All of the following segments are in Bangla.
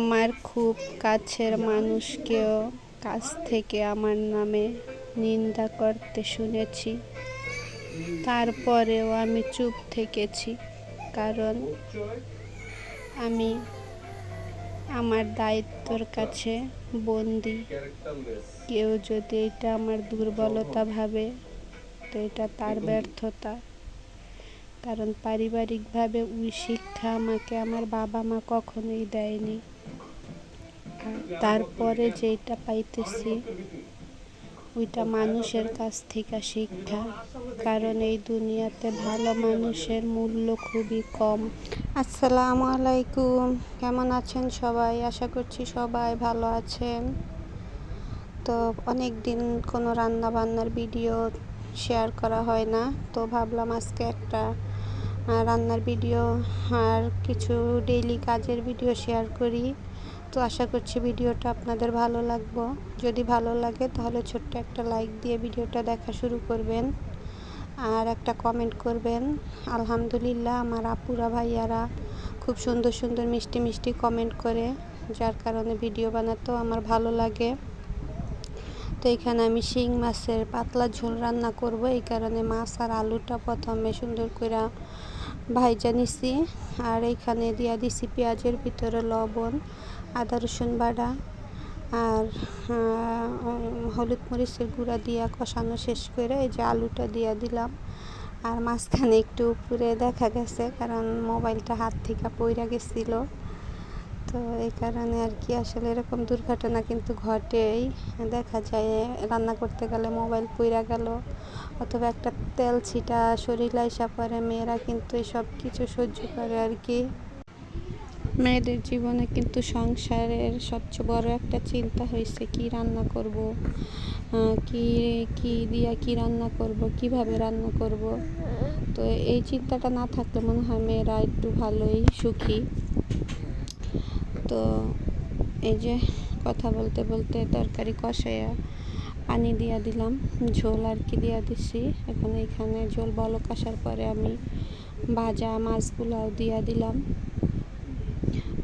আমার খুব কাছের মানুষকেও কাছ থেকে আমার নামে নিন্দা করতে শুনেছি। তারপরেও আমি চুপ থেকেছি, কারণ আমি আমার দায়িত্বর কাছে বন্দী। কেউ যদি এটা আমার দুর্বলতা ভাবে, তো এটা তার ব্যর্থতা। কারণ পারিবারিকভাবে ওই শিক্ষা আমাকে আমার বাবা মা কখনোই দেয়নি। তারপরে যেটা পাইতেছি ওইটা মানুষের কাছ থেকে শিক্ষা। কারণ এই দুনিয়াতে ভালো মানুষের মূল্য খুবই কম। আসসালামু আলাইকুম, কেমন আছেন সবাই? আশা করছি সবাই ভালো আছেন। তো অনেক দিন কোনো রান্না বান্নার ভিডিও শেয়ার করা হয় না, তো ভাবলাম আজকে একটা রান্নার ভিডিও আর কিছু ডেইলি কাজের ভিডিও শেয়ার করি। তো আশা করছি ভিডিওটা আপনাদের ভালো লাগবে। যদি ভালো লাগে তাহলে ছোট্ট একটা লাইক দিয়ে ভিডিওটা দেখা শুরু করবেন আর একটা কমেন্ট করবেন। আলহামদুলিল্লাহ, আমার আপুরা ভাইয়ারা খুব সুন্দর সুন্দর মিষ্টি মিষ্টি কমেন্ট করে, যার কারণে ভিডিও বানাতেও আমার ভালো লাগে। তো এখানে আমি শিং মাছের পাতলা ঝোল রান্না করব, এই কারণে মাছ আর আলুটা প্রথমে সুন্দর করে ভাইজা নিছি। আর এইখানে দিয়া দিছি পেঁয়াজের ভিতরে লবণ, আদা রসুন বাটা আর হলুদ মরিচের গুঁড়া দিয়া কষানো শেষ করে এই যে আলুটা দিয়া দিলাম। আর মাঝখানে একটু উপরে দেখা গেছে, কারণ মোবাইলটা হাত থেকে পড়ে গেছিলো। তো এই কারণে আর কি, আসলে এরকম দুর্ঘটনা কিন্তু ঘটেই। দেখা যায় রান্না করতে গেলে মোবাইল পড়ে গেল অথবা একটা তেল ছিটা শরীরে আইসা পড়ে, মেয়েরা কিন্তু সব কিছু সহ্য করে আর কি। মেয়েদের জীবনে কিন্তু সংসারের সবচেয়ে বড় একটা চিন্তা হয়েছে কি রান্না করব, কি দিয়া কি রান্না করব, কিভাবে রান্না করব। তো এই চিন্তাটা না থাকলে মনে হয় মেয়েরা একটু ভালোই সুখী। তো এই যে কথা বলতে বলতে তরকারি কষাইয়া পানি দিয়া দিলাম, ঝোল আর কি দিয়া দিছি। এখন এখানে ঝোল বলক আসার পরে আমি ভাজা মাছগুলাও দিয়া দিলাম।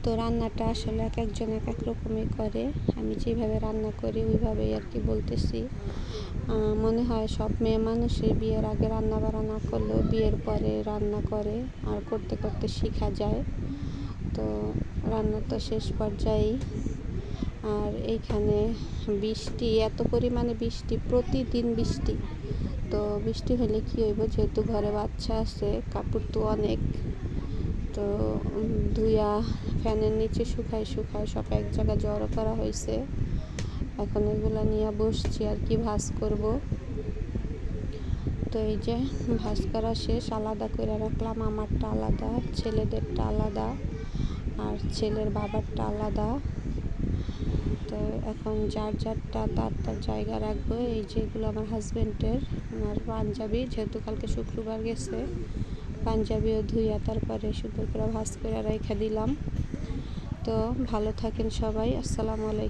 তো রান্নাটা আসলে এক একজন এক এক রকমই করে, আমি যেভাবে রান্না করি ওইভাবেই আর কি বলতেছি। মনে হয় সব মেয়ে মানুষের বিয়ের আগে রান্না বান্না না করলেও বিয়ের পরে রান্না করে, আর করতে করতে শেখা যায়। তো রান্না তো শেষ পর্যায়েই। আর এইখানে বৃষ্টি, এত পরিমাণে বৃষ্টি, প্রতিদিন বৃষ্টি। তো বৃষ্টি হলে কী হইব, যেহেতু ঘরে বাচ্চা আছে, কাপড় তো অনেক, তো ধুইয়া ফ্যানের নিচে শুকায় সব এক জায়গায় জড়ো করা হয়েছে। এখন এগুলা নিয়ে বসছি আর কি, ভাজ করব। তো এই যে ভাজ করা শেষ, আলাদা করে রাখলাম। আমারটা আলাদা, ছেলেদেরটা আলাদা, আর ছেলের বাবারটা আলাদা। তো এখন যার যারটা তার জায়গা রাখবো। এই যেগুলো আমার হাজব্যান্ডের, আমার পাঞ্জাবি, যেহেতু কালকে শুক্রবার গেছে, পাঞ্জাবিও ধুইয়া তারপরে সুন্দর করে ভাজ করে রেখে দিলাম। তো ভালো থাকেন সবাই। আসসালামু আলাইকুম।